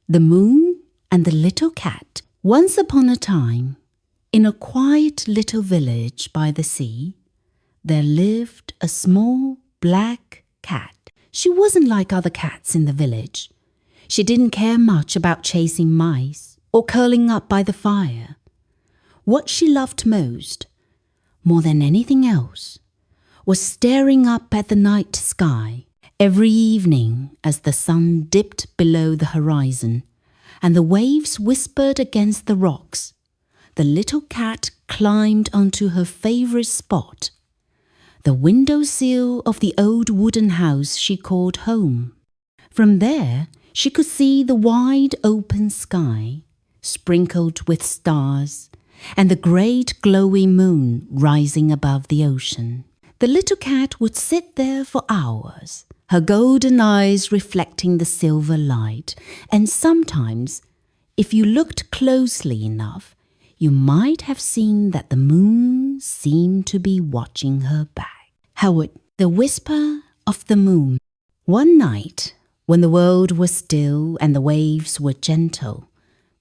The Moon and the Little Cat. Once upon a time, in a quiet little village by the sea, there lived a small black cat. She wasn't like other cats in the village. She didn't care much about chasing mice or curling up by the fire. What she loved most, more than anything else, was staring up at the night sky every evening as the sun dipped below the horizon and the waves whispered against the rocks. The little cat climbed onto her favorite spot, the windowsill of the old wooden house she called home. From there, she could see the wide open sky, sprinkled with stars, and the great glowing moon rising above the ocean. The little cat would sit there for hours, her golden eyes reflecting the silver light, and sometimes, if you looked closely enough, you might have seen that the moon seemed to be watching her back. Howard, the whisper of the moon. One night, when the world was still and the waves were gentle,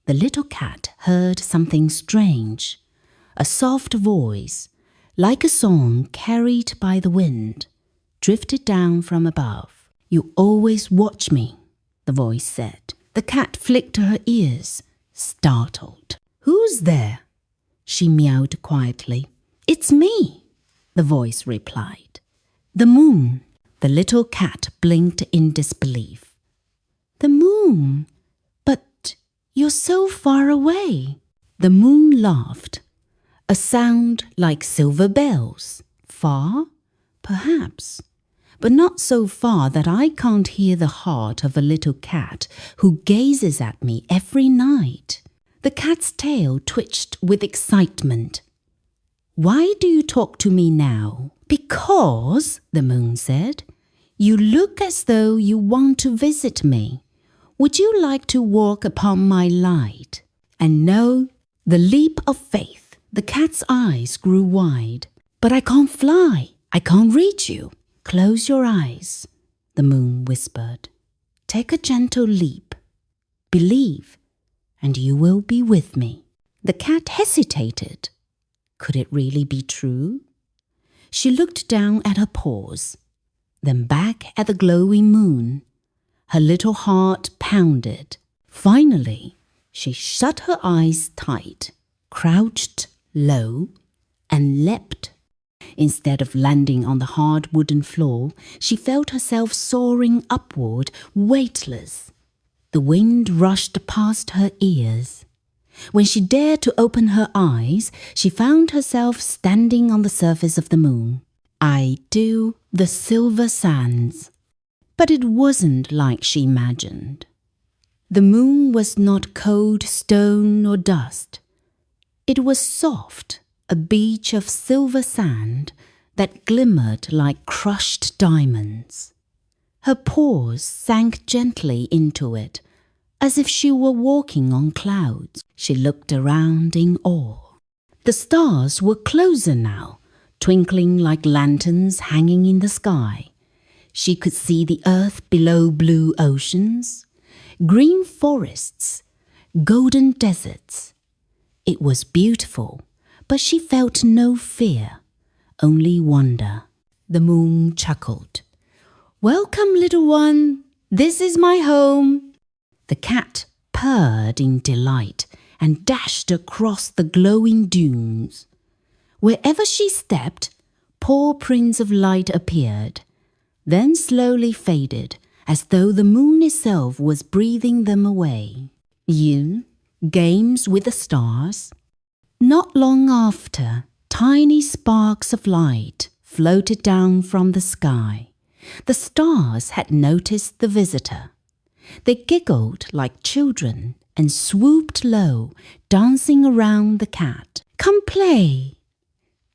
the little cat heard something strange, a soft voice, like a song carried by the wind, drifted down from above. "You always watch me," the voice said. The cat flicked her ears, startled. "Who's there?" she meowed quietly. "It's me," the voice replied. "The moon." The little cat blinked in disbelief. "The moon? But you're so far away." The moon laughed, a sound like silver bells. "Far? Perhaps, but not so far that I can't hear the heart of a little cat who gazes at me every night." The cat's tail twitched with excitement. "Why do you talk to me now?" "Because," the moon said, "you look as though you want to visit me. Would you like to walk upon my light?" And know the leap of faith. The cat's eyes grew wide. "But I can't fly. I can't reach you." "Close your eyes," the moon whispered. "Take a gentle leap. Believe, and you will be with me." The cat hesitated. Could it really be true? She looked down at her paws, then back at the glowing moon. Her little heart pounded. Finally, she shut her eyes tight, crouched low, and leapt. Instead of landing on the hard wooden floor, she felt herself soaring upward, weightless. The wind rushed past her ears. When she dared to open her eyes, she found herself standing on the surface of the moon. "I do the silver sands." But it wasn't like she imagined. The moon was not cold stone or dust. It was soft, a beach of silver sand that glimmered like crushed diamonds. Her paws sank gently into it, as if she were walking on clouds. She looked around in awe. The stars were closer now, twinkling like lanterns hanging in the sky. She could see the earth below blue oceans, green forests, golden deserts. It was beautiful, but she felt no fear, only wonder. The moon chuckled. "Welcome, little one. This is my home." The cat purred in delight and dashed across the glowing dunes. Wherever she stepped, paw prints of light appeared, then slowly faded, as though the moon itself was breathing them away. Games with the stars. Not long after, tiny sparks of light floated down from the sky. The stars had noticed the visitor. They giggled like children and swooped low, dancing around the cat. "Come play,"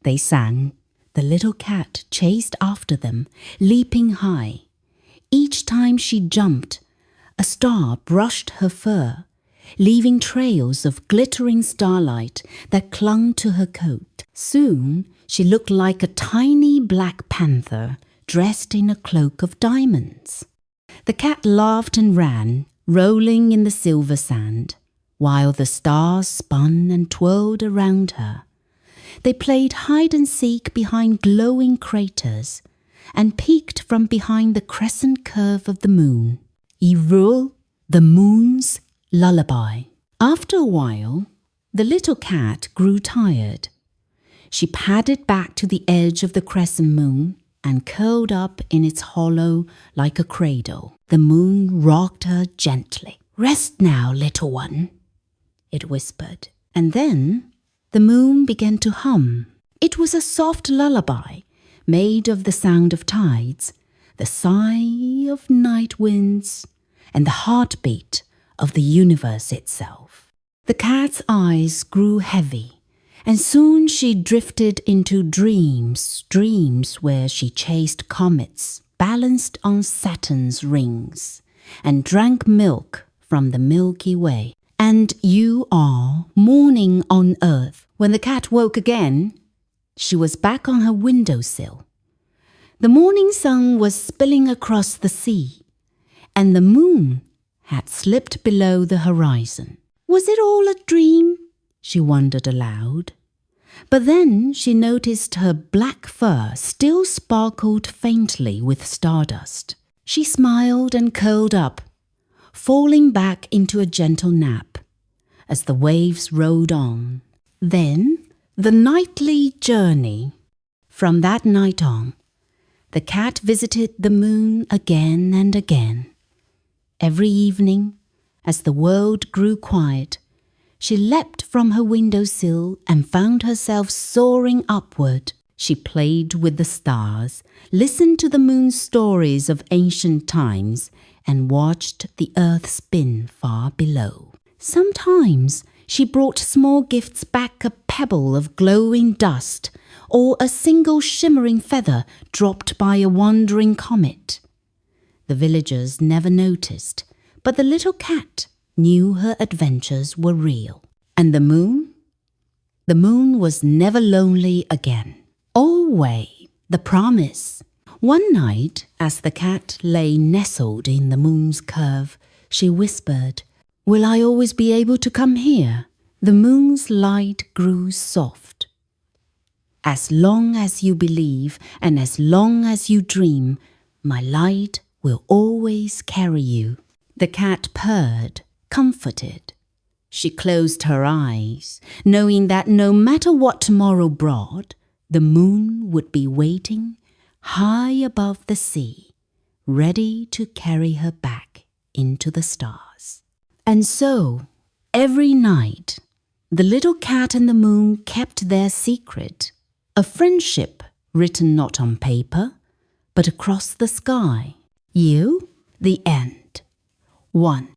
they sang. The little cat chased after them, leaping high. Each time she jumped, a star brushed her fur, leaving trails of glittering starlight that clung to her coat. Soon, she looked like a tiny black panther dressed in a cloak of diamonds. The cat laughed and ran, rolling in the silver sand, while the stars spun and twirled around her. They played hide and seek behind glowing craters and peeked from behind the crescent curve of the moon. Yrul, the moon's lullaby. After a while, the little cat grew tired. She padded back to the edge of the crescent moon and curled up in its hollow like a cradle. The moon rocked her gently. "Rest now, little one," it whispered. And then the moon began to hum. It was a soft lullaby made of the sound of tides, the sigh of night winds, and the heartbeat of the universe itself. The cat's eyes grew heavy, and soon she drifted into dreams where she chased comets, balanced on Saturn's rings, and drank milk from the Milky Way. And you are morning on Earth. When the cat woke again, she was back on her windowsill. The morning sun was spilling across the sea, and the moon had slipped below the horizon. Was it all a dream? She wondered aloud. But then she noticed her black fur still sparkled faintly with stardust. She smiled and curled up, falling back into a gentle nap as the waves rolled on. Then the nightly journey. From that night on, the cat visited the moon again and again. Every evening, as the world grew quiet, she leapt from her windowsill and found herself soaring upward. She played with the stars, listened to the moon's stories of ancient times, and watched the earth spin far below. Sometimes she brought small gifts back, a pebble of glowing dust, or a single shimmering feather dropped by a wandering comet. The villagers never noticed, but the little cat knew her adventures were real. And the moon? The moon was never lonely again. Always, the promise. One night, as the cat lay nestled in the moon's curve, she whispered, "Will I always be able to come here?" The moon's light grew soft. "As long as you believe and as long as you dream, my light will always carry you." The cat purred, comforted. She closed her eyes, knowing that no matter what tomorrow brought, the moon would be waiting high above the sea, ready to carry her back into the stars. And so, every night, the little cat and the moon kept their secret, a friendship written not on paper, but across the sky. You, the end. 1.